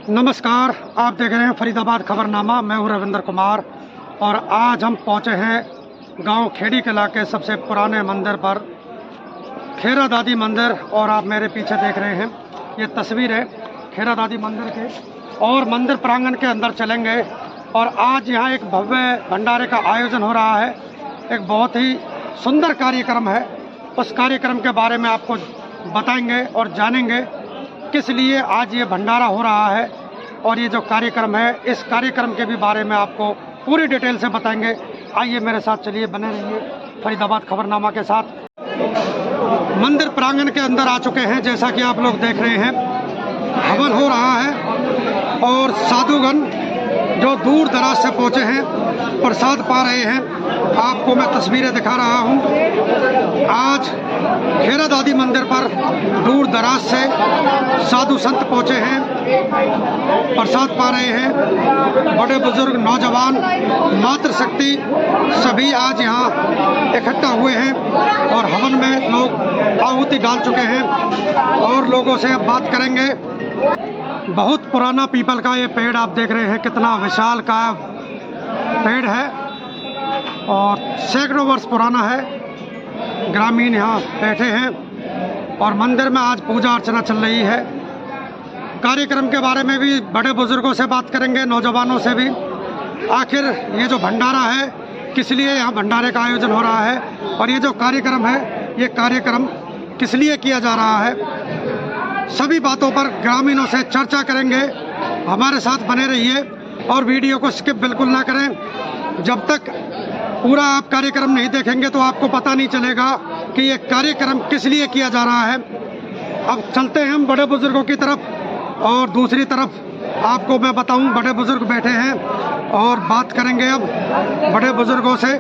नमस्कार, आप देख रहे हैं फरीदाबाद खबरनामा। मैं हूं रविंद्र कुमार और आज हम पहुंचे हैं गांव खेड़ी कला के सबसे पुराने मंदिर पर, खेरा दादी मंदिर। और आप मेरे पीछे देख रहे हैं ये तस्वीर है खेरा दादी मंदिर के, और मंदिर प्रांगण के अंदर चलेंगे। और आज यहाँ एक भव्य भंडारे का आयोजन हो रहा है। एक बहुत ही सुंदर कार्यक्रम है। उस कार्यक्रम के बारे में आपको बताएंगे और जानेंगे किस लिए आज ये भंडारा हो रहा है, और ये जो कार्यक्रम है इस कार्यक्रम के भी बारे में आपको पूरी डिटेल से बताएंगे। आइए मेरे साथ, चलिए बने रहिए फरीदाबाद खबरनामा के साथ। मंदिर प्रांगण के अंदर आ चुके हैं, जैसा कि आप लोग देख रहे हैं हवन हो रहा है और साधुगण जो दूर दराज से पहुंचे हैं प्रसाद पा रहे हैं। आपको मैं तस्वीरें दिखा रहा हूं। आज खेरा दादी मंदिर पर दूर दराज से साधु संत पहुंचे हैं, प्रसाद पा रहे हैं। बड़े बुजुर्ग, नौजवान, मातृशक्ति सभी आज यहाँ इकट्ठा हुए हैं और हवन में लोग आहुति डाल चुके हैं और लोगों से बात करेंगे। बहुत पुराना पीपल का ये पेड़ आप देख रहे हैं, कितना विशाल का पेड़ है और सैकड़ों वर्ष पुराना है। ग्रामीण यहाँ बैठे हैं और मंदिर में आज पूजा अर्चना चल रही है। कार्यक्रम के बारे में भी बड़े बुजुर्गों से बात करेंगे, नौजवानों से भी। आखिर ये जो भंडारा है किस लिए यहाँ भंडारे का आयोजन हो रहा है, और ये जो कार्यक्रम है ये कार्यक्रम किस लिए किया जा रहा है, सभी बातों पर ग्रामीणों से चर्चा करेंगे। हमारे साथ बने रहिए और वीडियो को स्किप बिल्कुल ना करें। जब तक पूरा आप कार्यक्रम नहीं देखेंगे तो आपको पता नहीं चलेगा कि ये कार्यक्रम किस लिए किया जा रहा है। अब चलते हैं हम बड़े बुजुर्गों की तरफ, और दूसरी तरफ आपको मैं बताऊं बड़े बुजुर्ग बैठे हैं और बात करेंगे अब बड़े बुजुर्गों से।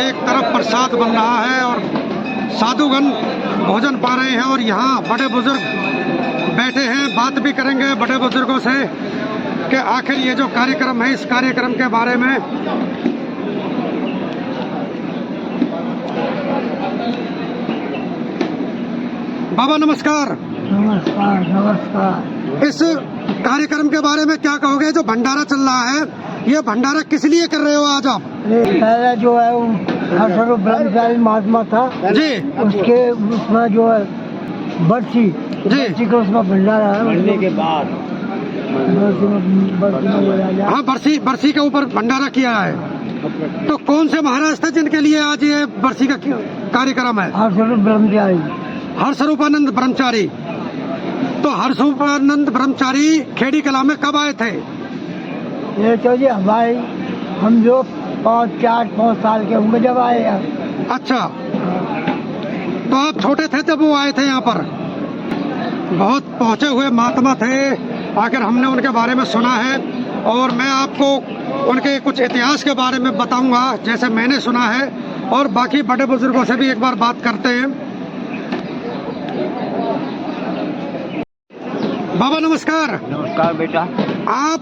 एक तरफ प्रसाद बन रहा है और साधुगण भोजन पा रहे हैं और यहाँ बड़े बुजुर्ग बैठे हैं। बात भी करेंगे बड़े बुजुर्गों से कि आखिर ये जो कार्यक्रम है इस कार्यक्रम के बारे में। बाबा नमस्कार। नमस्कार। नमस्कार। इस कार्यक्रम के बारे में क्या कहोगे? जो भंडारा चल रहा है, ये भंडारा किस लिए कर रहे हो आज आप? पहले जो है वो हर ब्रह्मचारी महात्मा था जी, उसके उसमें जो है बर्सी का उसमें भंडारा है। बनने के बाद हाँ, बरसी के ऊपर भंडारा किया है। तो कौन से महाराज थे जिनके लिए आज ये बरसी का कार्यक्रम है? हरस्वरूपानंद ब्रह्मचारी। तो हरस्वरूपानंद ब्रह्मचारी खेड़ी कला में कब आए थे? ये तो जी हमारे हम जो 4-5 साल के होंगे जब आए हैं। अच्छा, तो आप छोटे थे जब वो आए थे यहाँ पर? बहुत पहुँचे हुए महात्मा थे, आखिर हमने उनके बारे में सुना है और मैं आपको उनके कुछ इतिहास के बारे में बताऊंगा जैसे मैंने सुना है, और बाकी बड़े बुजुर्गों से भी एक बार बात करते हैं। बाबा नमस्कार। नमस्कार बेटा। आप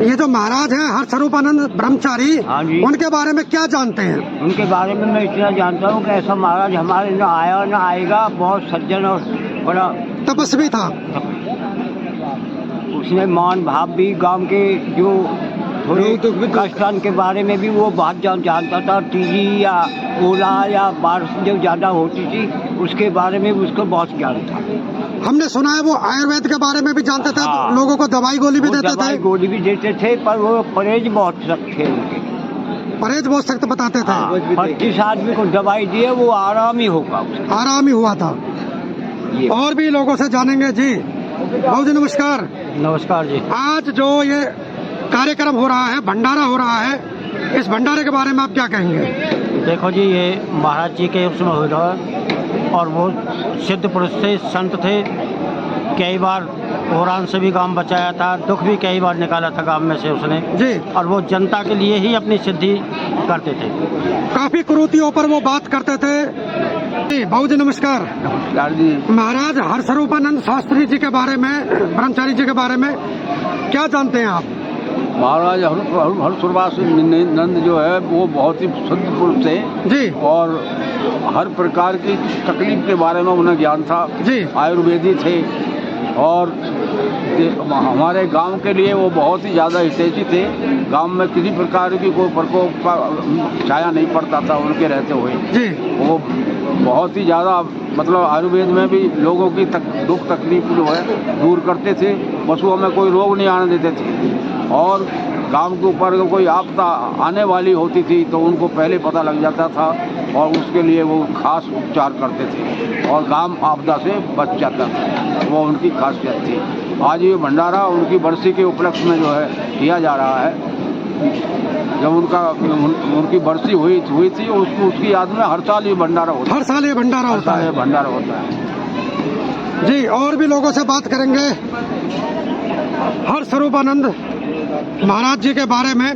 ये जो महाराज हैं हरस्वरूपानंद ब्रह्मचारी, हाँ जी, उनके बारे में क्या जानते हैं? उनके बारे में मैं इतना जानता हूँ कि ऐसा महाराज हमारे न आया न आएगा, बहुत सज्जन और बड़ा तपस्वी था। उसने मान भाव भी गांव के जो थोड़े कष्टान के बारे में भी वो बहुत जानता था। तीजी या ओला या बारिश जो ज्यादा होती थी उसके बारे में उसको बहुत ज्ञान था। हमने सुना है वो आयुर्वेद के बारे में भी जानते थे। हाँ, लोगों को दवाई गोली भी देते थे। दवाई गोली भी देते थे, पर वो परहेज बहुत सख्त थे उनके। परहेज बहुत सख्त बताते थे। हर जिस आदमी को दवाई दिए वो आराम ही होगा, आराम ही हुआ था। और भी लोगों से जानेंगे। जी बाबू जी नमस्कार। नमस्कार जी। आज जो ये कार्यक्रम हो रहा है, भंडारा हो रहा है, इस भंडारे के बारे में आप क्या कहेंगे? देखो जी, ये महाराज जी के उसमें हो रहा है और वो सिद्ध पुरुष थे, संत थे। कई बार ओरान से भी काम बचाया था, दुख भी कई बार निकाला था गांव में से उसने जी, और वो जनता के लिए ही अपनी सिद्धि करते थे। काफी कुरीतियों पर वो बात करते थे। बाबू जी नमस्कार। नमस्कार जी। महाराज हरस्वरूपानंद शास्त्री जी के बारे में, ब्रह्मचारी जी के बारे में क्या जानते हैं आप? महाराज हर्षवर्धन सिंह नंद जो है वो बहुत ही शुद्ध पुरुष थे जी, और हर प्रकार की तकलीफ के बारे में उन्हें ज्ञान था जी, आयुर्वेदी थे और हमारे गांव के लिए वो बहुत ही ज़्यादा हितैषी थे। गांव में किसी प्रकार की कोई प्रकोप का छाया नहीं पड़ता था उनके रहते हुए जी। वो बहुत ही ज़्यादा मतलब आयुर्वेद में भी लोगों की दुख तकलीफ जो है दूर करते थे। पशुओं में कोई रोग नहीं आने देते थे और गांव के ऊपर कोई आपदा आने वाली होती थी तो उनको पहले पता लग जाता था और उसके लिए वो खास उपचार करते थे और गांव आपदा से बच जाता था। वो उनकी खासियत थी। आज ये भंडारा उनकी बरसी के उपलक्ष्य में जो है किया जा रहा है। जब उनकी बरसी हुई थी उसकी याद में हर साल ये भंडारा होता है। हर साल ये भंडारा होता है। भंडारा होता है जी। और भी लोगों से बात करेंगे हर्षरूपानंद महाराज जी के बारे में,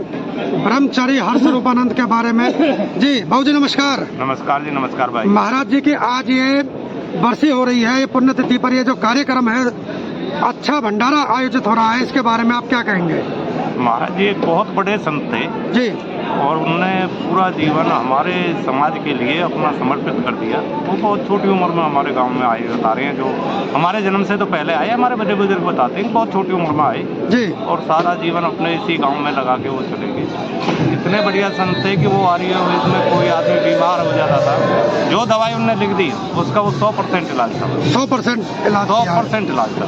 ब्रह्मचारी हर्षरूपानंद के बारे में। जी बाबू जी नमस्कार। नमस्कार जी, नमस्कार भाई। महाराज जी की आज ये बरसी हो रही है, ये पुण्यतिथि पर ये जो कार्यक्रम है, अच्छा भंडारा आयोजित हो रहा है, इसके बारे में आप क्या कहेंगे? महाराज जी एक बहुत बड़े संत थे जी, और उन्होंने पूरा जीवन हमारे समाज के लिए अपना समर्पित कर दिया। वो बहुत छोटी उम्र में हमारे गांव में आए बता रहे हैं, जो हमारे जन्म से तो पहले आए, हमारे बड़े बुजुर्ग बताते हैं बहुत छोटी उम्र में आए जी, और सारा जीवन अपने इसी गांव में लगा के वो चले गए। इतने बढ़िया संत थे कि वो आयुर्वेद में कोई आदमी बीमार हो जाता था, जो दवाई उन्होंने लिख दी उसका वो 100% इलाज था। 100% इलाज 100% इलाज था।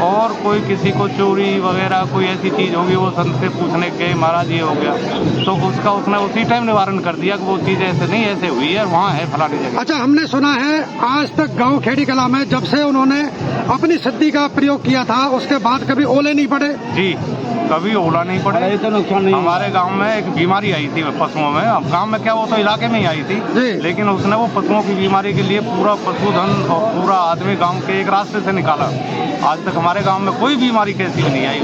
और कोई किसी को चोरी वगैरह कोई ऐसी चीज़ होगी, वो संत से पूछने गए महाराज ये हो गया, तो उसका उसने उसी टाइम निवारण कर दिया कि वो चीज़ ऐसे नहीं ऐसे हुई है, वहाँ है फलानी जगह। अच्छा, हमने सुना है आज तक गांव खेड़ी कला में जब से उन्होंने अपनी सिद्धि का प्रयोग किया था उसके बाद कभी ओले नहीं पड़े। जी, कभी ओला नहीं पड़े। तो नुकसान नहीं। हमारे गांव में एक बीमारी आई थी पशुओं में। अब गांव में क्या, वो तो इलाके में ही आई थी, लेकिन उसने वो पशुओं की बीमारी के लिए पूरा पशुधन और पूरा आदमी गांव के एक रास्ते से निकाला। आज तक हमारे गांव में कोई बीमारी कैसी भी नहीं आई।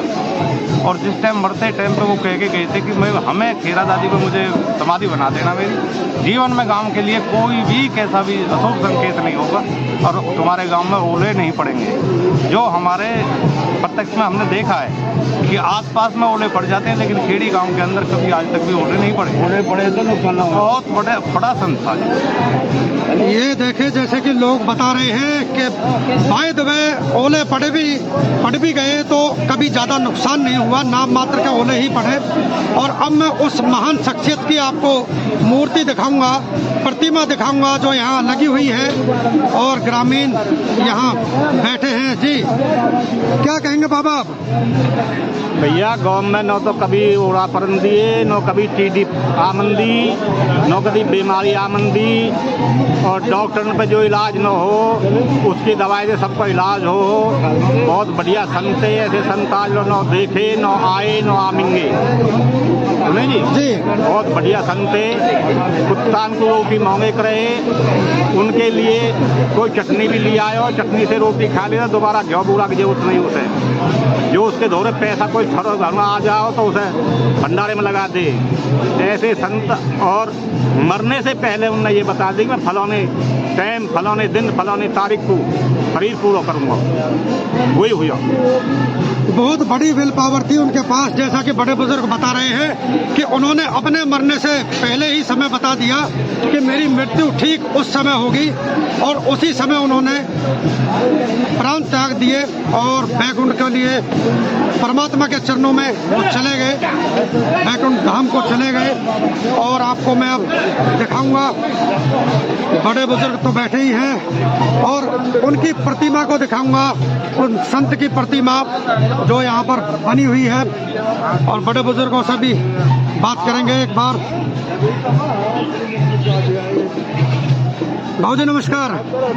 और जिस टाइम मरते टाइम पे वो कह के गए थे कि मैं हमें खेरा दादी को मुझे समाधि बना देना, मेरी जीवन में गांव के लिए कोई भी कैसा भी अशुभ संकेत नहीं होगा और तुम्हारे गांव में ओले नहीं पड़ेंगे। जो हमारे प्रत्यक्ष में हमने देखा है कि आसपास में ओले पड़ जाते हैं, लेकिन खेड़ी गांव के अंदर कभी आज तक भी ओले नहीं पड़े। ओले पड़े तो नुकसान होगा। बहुत बड़ा संत था। ये देखे जैसे कि लोग बता रहे हैं कि बाय द वे ओले पड़ भी गए तो कभी ज्यादा नुकसान नहीं हुआ, नाम मात्र के ओले ही पड़े। और अब मैं उस महान शख्सियत की आपको मूर्ति दिखाऊंगा, प्रतिमा दिखाऊंगा जो यहाँ लगी हुई है और ग्रामीण यहाँ बैठे हैं। जी क्या कहेंगे बाबा आप? भैया गाँव में न तो कभी ओड़ा परन दिए, न कभी टीडी आमंदी, न कभी बीमारी आमंदी, और डॉक्टर पे जो इलाज न हो उसकी दवाई से सबका इलाज हो। बहुत बढ़िया संत है, ऐसे संत आज न देखे न आए न आमेंगे। सुने जी, बहुत बढ़िया संत है। कुत्तान को रोटी मांगे करे, उनके लिए कोई चटनी भी ले आए और चटनी से रोटी खा लेना, दोबारा घ्यो बूरा की जरूरत नहीं उसे। जो उसके दौरे पैसा कोई छड़ो घर में आ जाओ तो उसे भंडारे में लगा दे। ऐसे संत, और मरने से पहले उन्होंने ये बता दी कि मैं फलाने टाइम, फलाने दिन, फलाने तारीख को शरीर पूरा करूँगा। वही हुआ। बहुत बड़ी विल पावर थी उनके पास, जैसा कि बड़े बुजुर्ग बता रहे हैं कि उन्होंने अपने मरने से पहले ही समय बता दिया कि मेरी मृत्यु ठीक उस समय होगी, और उसी समय उन्होंने प्राण त्याग दिए और वैकुंठ के लिए परमात्मा के चरणों में वो चले गए, वैकुंठ धाम को चले गए। और आपको मैं अब दिखाऊंगा, बड़े बुजुर्ग तो बैठे ही हैं, और उनकी प्रतिमा को दिखाऊंगा, उन संत की प्रतिमा जो यहाँ पर बनी हुई है, और बड़े बुजुर्गों से भी बात करेंगे एक बार। भाऊ जी नमस्कार।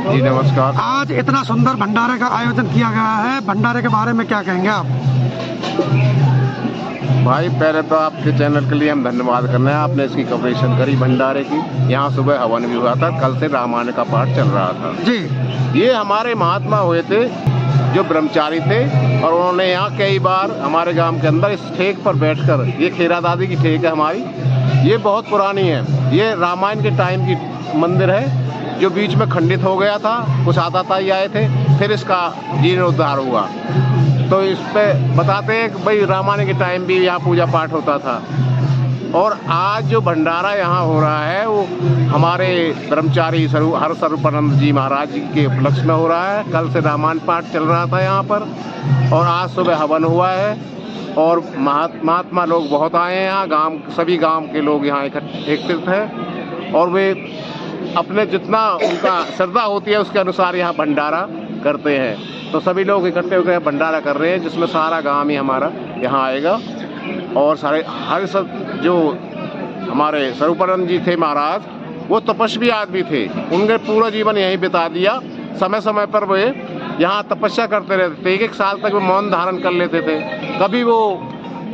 जी नमस्कार। आज इतना सुंदर भंडारे का आयोजन किया गया है, भंडारे के बारे में क्या कहेंगे आप? भाई पहले तो आपके चैनल के लिए हम धन्यवाद करना है, आपने इसकी कवरेशन करी भंडारे की। यहाँ सुबह हवन भी हुआ था, कल से रामायण का पाठ चल रहा था जी। ये हमारे महात्मा हुए थे जो ब्रह्मचारी थे, और उन्होंने यहाँ कई बार हमारे गांव के अंदर इस ठेक पर बैठकर, ये खेरा दादी की ठेक है हमारी, ये बहुत पुरानी है, ये रामायण के टाइम की मंदिर है जो बीच में खंडित हो गया था। कुछ आताताई आए थे, फिर इसका जीर्णोद्धार हुआ। तो इस पे बताते हैं कि भाई रामायण के टाइम भी यहाँ पूजा पाठ होता था। और आज जो भंडारा यहाँ हो रहा है वो हमारे ब्रह्मचारी हर स्वरूपानंद जी महाराज जी के उपलक्ष्य में हो रहा है। कल से रामायण पाठ चल रहा था यहाँ पर और आज सुबह हवन हुआ है और महात्मा लोग बहुत आए हैं यहाँ। सभी गांव के लोग यहाँ एकत्रित हैं और वे अपने जितना उनका श्रद्धा होती है उसके अनुसार यहाँ भंडारा करते हैं। तो सभी लोग इकट्ठे होकर भंडारा कर रहे हैं जिसमें सारा गांव ही हमारा यहाँ आएगा। और सारे जो हमारे स्वरूपानंद जी थे महाराज, वो तपस्वी आदमी थे, उनके पूरा जीवन यहीं बिता दिया। समय समय पर वे यहाँ तपस्या करते रहते थे, 1 साल तक वो मौन धारण कर लेते थे। कभी वो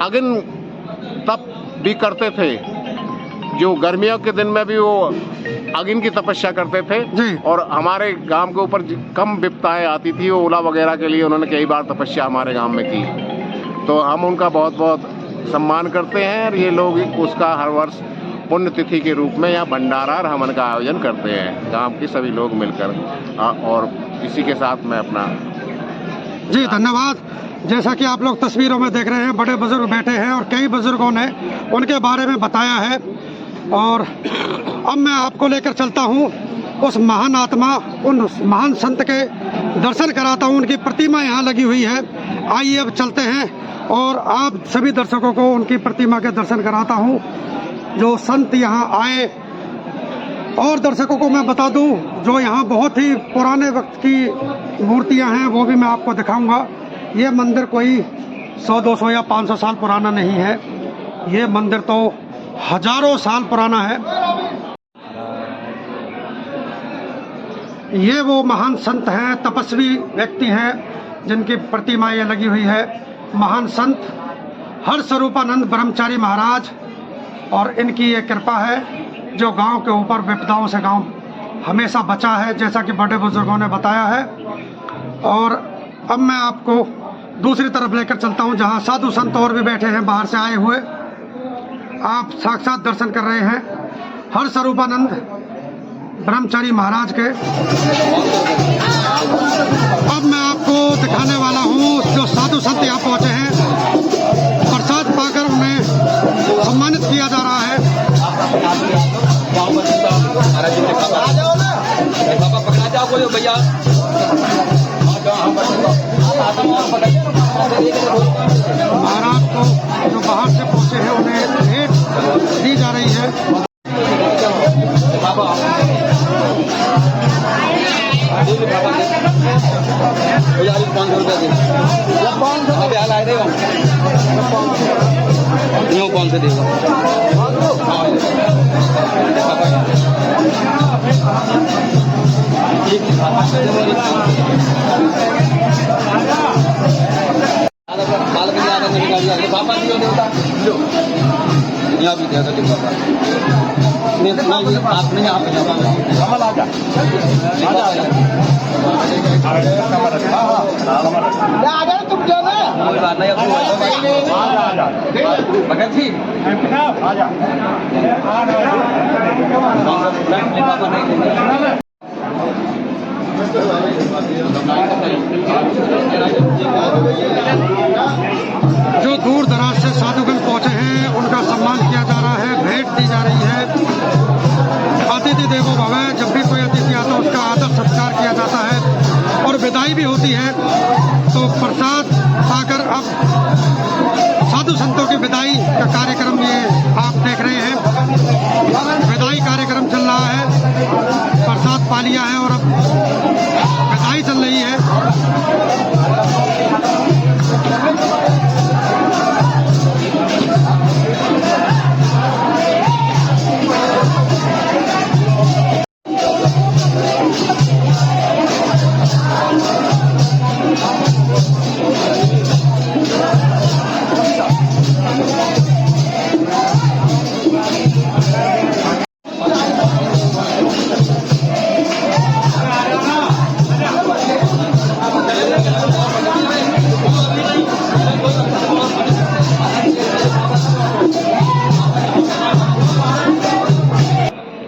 अग्नि तप भी करते थे, जो गर्मियों के दिन में भी वो अग्नि की तपस्या करते थे। और हमारे गांव के ऊपर कम विपदाएं आती थी, वो ओला वगैरह के लिए उन्होंने कई बार तपस्या हमारे गांव में की। तो हम उनका बहुत बहुत सम्मान करते हैं और ये लोग उसका हर वर्ष पुण्यतिथि के रूप में यहाँ भंडारा और हवन का आयोजन करते हैं, गांव के सभी लोग मिलकर। और इसी के साथ मैं अपना जी धन्यवाद। जैसा कि आप लोग तस्वीरों में देख रहे हैं, बड़े बुजुर्ग बैठे हैं और कई बुजुर्गों ने उनके बारे में बताया है। और अब मैं आपको लेकर चलता हूँ उस महान आत्मा, उन महान संत के दर्शन कराता हूँ। उनकी प्रतिमा यहाँ लगी हुई है। आइए अब चलते हैं और आप सभी दर्शकों को उनकी प्रतिमा के दर्शन कराता हूँ जो संत यहाँ आए। और दर्शकों को मैं बता दूँ, जो यहाँ बहुत ही पुराने वक्त की मूर्तियाँ हैं वो भी मैं आपको दिखाऊंगा। ये मंदिर कोई 100-200 या 500 साल पुराना नहीं है, ये मंदिर तो हजारों साल पुराना है। ये वो महान संत हैं, तपस्वी व्यक्ति हैं जिनकी प्रतिमा ये लगी हुई है। महान संत हर स्वरूपानंद ब्रह्मचारी महाराज, और इनकी ये कृपा है जो गांव के ऊपर विपदाओं से गांव हमेशा बचा है, जैसा कि बड़े बुजुर्गों ने बताया है। और अब मैं आपको दूसरी तरफ लेकर चलता हूं जहां साधु संत और भी बैठे हैं बाहर से आए हुए। आप साक्षात दर्शन कर रहे हैं हर स्वरूपानंद ब्रह्मचारी महाराज के। अब मैं आपको दिखाने वाला हूँ जो साधु संत यहाँ पहुँचे हैं, प्रसाद पाकर उन्हें सम्मानित किया जा रहा है। महाराज को जो बाहर से पहुँचे हैं उन्हें भेंट दी जा रही है। कौन से देगा पापा यहाँ भी देगा आपने यहाँ पे कमल आ जा तुम जाना कोई बात नहीं। भगत जी आ जा पापा नहीं जो दूर दराज से साधुगण पहुंचे हैं उनका सम्मान किया जा रहा है, भेंट दी जा रही है। अतिथि देवो भव, जब भी कोई अतिथि आता है उसका आदर सत्कार किया जाता है और विदाई भी होती है। तो प्रसाद पाकर अब साधु संतों की विदाई का कार्यक्रम ये आप देख रहे हैं। विदाई कार्यक्रम चल रहा है, प्रसाद पा लिया है और अब विदाई चल रही है।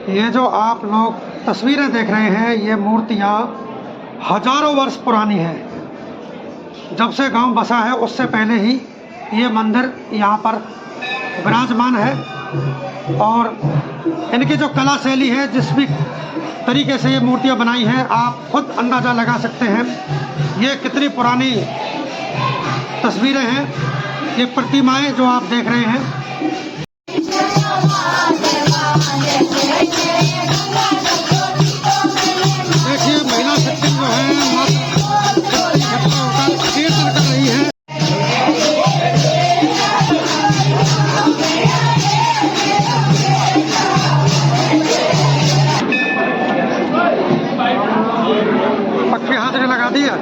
ये जो आप लोग तस्वीरें देख रहे हैं, ये मूर्तियाँ हजारों वर्ष पुरानी हैं। जब से गांव बसा है उससे पहले ही ये मंदिर यहाँ पर विराजमान है। और इनकी जो कला शैली है, जिस भी तरीके से ये मूर्तियाँ बनाई हैं, आप खुद अंदाज़ा लगा सकते हैं ये कितनी पुरानी तस्वीरें हैं। ये प्रतिमाएं जो आप देख रहे हैं, देखिए महिला शक्ति जो है इकट्ठा होकर कीर्तन कर रही है। पक्की हाजिरी लगा दी है।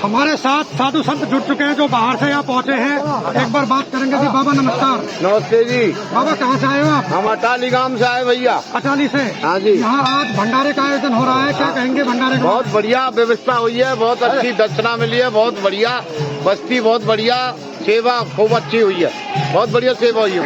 हमारे साथ साधु संत जुड़ चुके हैं जो बाहर से यहाँ पहुँचे हैं। एक बार बात करेंगे जी। बाबा नमस्कार। नमस्ते जी। बाबा कहाँ से आए हो आप? हम अटाली गांव से आए भैया। अटाली से? हाँ जी। यहाँ आज भंडारे का आयोजन हो रहा है, क्या कहेंगे भंडारे का? बहुत बढ़िया व्यवस्था हुई है, बहुत अच्छी दक्षिणा मिली है, बहुत बढ़िया बस्ती, बहुत बढ़िया सेवा खूब अच्छी हुई है, बहुत बढ़िया सेवा हुई है,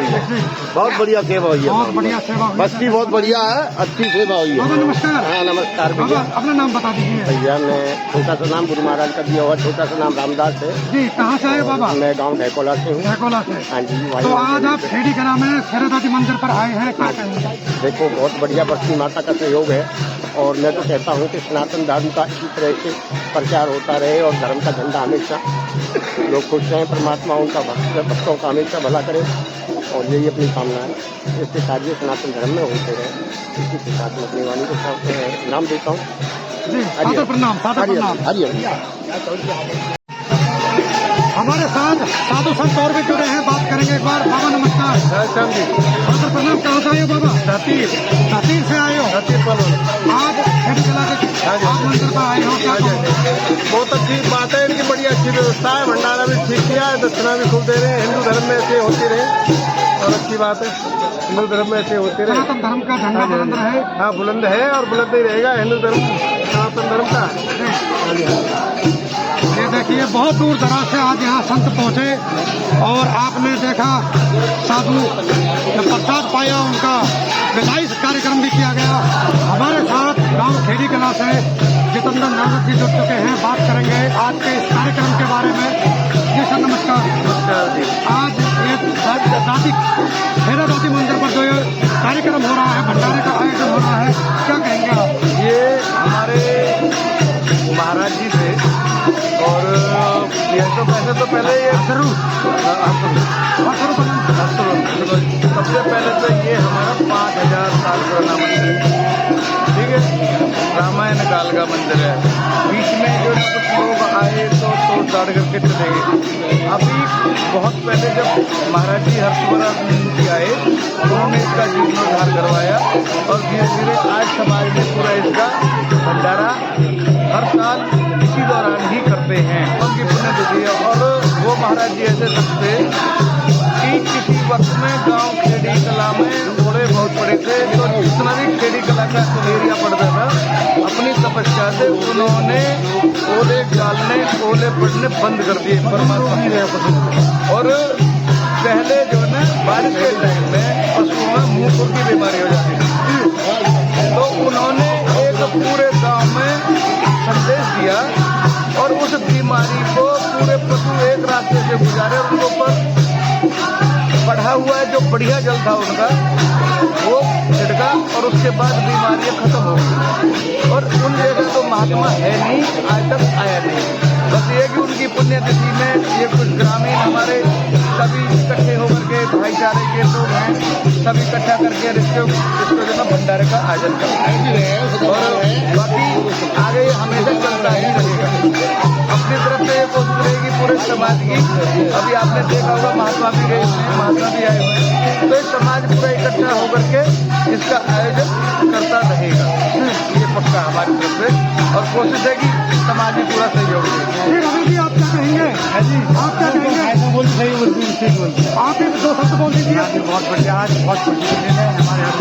बहुत बढ़िया सेवा हुई है, बहुत बढ़िया सेवा। बस्ती बहुत बढ़िया है, अच्छी सेवा हुई है। बाबा नमस्कार। हाँ नमस्कार बाबा अपना नाम बता दीजिए। भैया मैं छोटा सा नाम गुरु महाराज का दिया हुआ, छोटा सा नाम रामदास है जी। कहाँ से आए बाबा? मैं गाँव ढैकोला से हूँ। ढैकोला से? हाँ जी। तो आज आप खेड़ी कला में खेरादादी मंदिर पर आए हैं, क्या कहेंगे? देखो बहुत बढ़िया बस्ती माता का सहयोग है, और मैं तो कहता हूँ कि सनातन धर्म का इसी तरह से प्रचार होता रहे और धर्म का झंडा हमेशा लोग खुश रहें, परमात्मा उनका भक्तों का हमेशा भला करे, और यही अपनी कामना है। इसके कार्य सनातन धर्म में होते रहे। इसी के साथ मैं अपनी वाणी को नाम देता हूँ जी। सादर प्रणाम। सादर प्रणाम। हरियर। हमारे साथ साधु संत और भी जुड़े हैं, बात करेंगे एक बार। बाबा नमस्कार। सादर प्रणाम। कहाँ से आए हो बाबा? सातीर से आए हो? आज खेड़ी कला के आप मंदिर पर आए हो, क्या कहोगे? बहुत अच्छी बात है, इनकी बड़ी अच्छी व्यवस्था है, भंडारा भी ठीक किया है, दक्षिणा भी खूब दे रहे हैं। हिंदू धर्म में ऐसे होती रहे और अच्छी बात है, हिंदू धर्म में ऐसे होते रहे। सनातन धर्म का झंडा बुलंद रहे। हाँ बुलंद है और बुलंद ही रहेगा हिंदू धर्म, सनातन धर्म का। ये देखिए बहुत दूर दराज से आज यहाँ संत पहुँचे और आपने देखा साधु जब प्रसाद पाया उनका विदाई कार्यक्रम भी किया गया। हमारे साथ गांव खेड़ी कला से जितेंद्र नारद जी जुड़ चुके हैं, बात करेंगे आज के इस कार्यक्रम के बारे में। जी सर नमस्कार। आज ये दादी खेरादादी मंदिर पर जो ये कार्यक्रम हो रहा है, भंडारे का आयोजन हो रहा है, क्या कहेंगे आप? ये हमारे महाराज जी थे और ये तो पहले ये सबसे पहले तो ये हमारा 5000 साल पुराना मंदिर है, ठीक है। रामायण काल का मंदिर है। बीच में जो कुछ लोग आए तो तोड़ ताड़ करके चले गए। अभी बहुत पहले जब महाराज जी हर्षवर्धन जी आए उन्होंने इसका जीर्णोद्धार करवाया और धीरे धीरे आज समाज में पूरा इसका भंडारा हर साल इसी दौरान ही करते हैं। उनकी पुण्यतिथि है और वो महाराज जी ऐसे सकते कि किसी वक्त में गांव खेड़ी कला में घोड़े बहुत बड़े थे, तो जितना भी खेड़ी कला का एरिया पड़ता था अपनी तपस्या से उन्होंने ओले डालने ओले पड़ने बंद कर दिए, परमात्मा ही रहे। और पहले जो है ना बारिश के टाइम में पशुओं में मुंह खुर की बीमारी हो जाती थी, तो उन्होंने एक पूरे गांव में संदेश दिया और उस बीमारी को पूरे पशु एक रास्ते से गुजारे, उनके ऊपर बढ़ा हुआ है जो बढ़िया जल था उनका वो छिड़का और उसके बाद बीमारियां खत्म हो गई। और उन जगह तो महात्मा है नहीं, आज तक आया नहीं। बस ये कि उनकी पुण्यतिथि में ये कुछ ग्रामीण हमारे सभी इकट्ठे होकर के भाईचारे के लोग हैं, सभी इकट्ठा करके इसको जो है भंडारे का आयोजन करते हैं। और बाकी आगे हमेशा चलता ही रहेगा। अपनी तरफ से ये कोशिश रहेगी पूरे समाज की। अभी आपने देखा होगा महात्मा भी गए हुए हैं, महात्मा भी आए हुए हैं, तो समाज पूरा इकट्ठा होकर के इसका आयोजन करता रहेगा, ये पक्का हमारी तरफ से। और कोशिश है कि समाज में पूरा सहयोग देगा। अभी भी आप क्या कहेंगे? जी आप क्या कहेंगे? बोल सही बोलते आप एक दो शब्द बोल दीजिए। बहुत बढ़िया, आज बहुत खुशी के दिन है हमारे यहाँ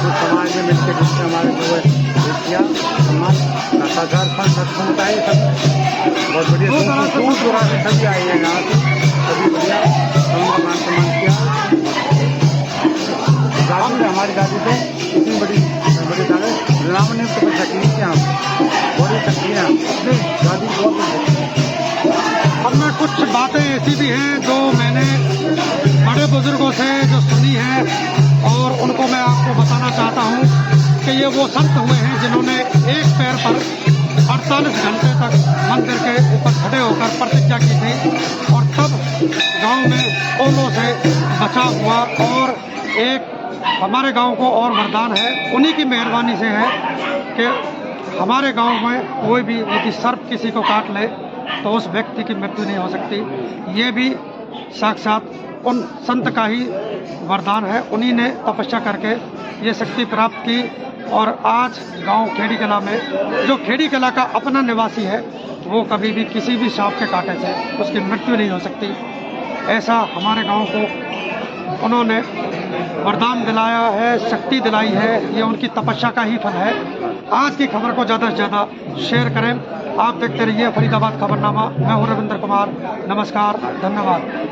तो समाज में मिलकर जिससे हमारे जो है समाज सत्ताचार सत्संगता है सब सभी आए हैं यहाँ से, सभी बढ़िया उनका मान सम्मान किया। दादी ने हमारी दादी से इतनी बड़ी दादी राम ने तो तकलीफ थी, यहाँ बड़ी तकलीफ दादी बहुत। अब मैं कुछ बातें ऐसी भी हैं जो मैंने बड़े बुजुर्गों से जो सुनी है और उनको मैं आपको बताना चाहता हूँ कि ये वो संत हुए हैं जिन्होंने एक पैर पर 48 घंटे तक मंदिर के ऊपर खड़े होकर प्रतिज्ञा की थी और तब गांव में ओलों से बचा हुआ। और एक हमारे गांव को और वरदान है, उन्हीं की मेहरबानी से है कि हमारे गांव में कोई भी यदि सर्प किसी को काट ले तो उस व्यक्ति की मृत्यु नहीं हो सकती। ये भी साक्षात उन संत का ही वरदान है, उन्हीं ने तपस्या करके ये शक्ति प्राप्त की। और आज गांव खेड़ी कला में जो खेड़ी कला का अपना निवासी है वो कभी भी किसी भी सांप के कांटे से उसकी मृत्यु नहीं हो सकती। ऐसा हमारे गांव को उन्होंने वरदान दिलाया है, शक्ति दिलाई है, ये उनकी तपस्या का ही फल है। आज की खबर को ज़्यादा से ज़्यादा शेयर करें। आप देखते रहिए फरीदाबाद खबरनामा। मैं हूं रविंद्र कुमार। नमस्कार, धन्यवाद।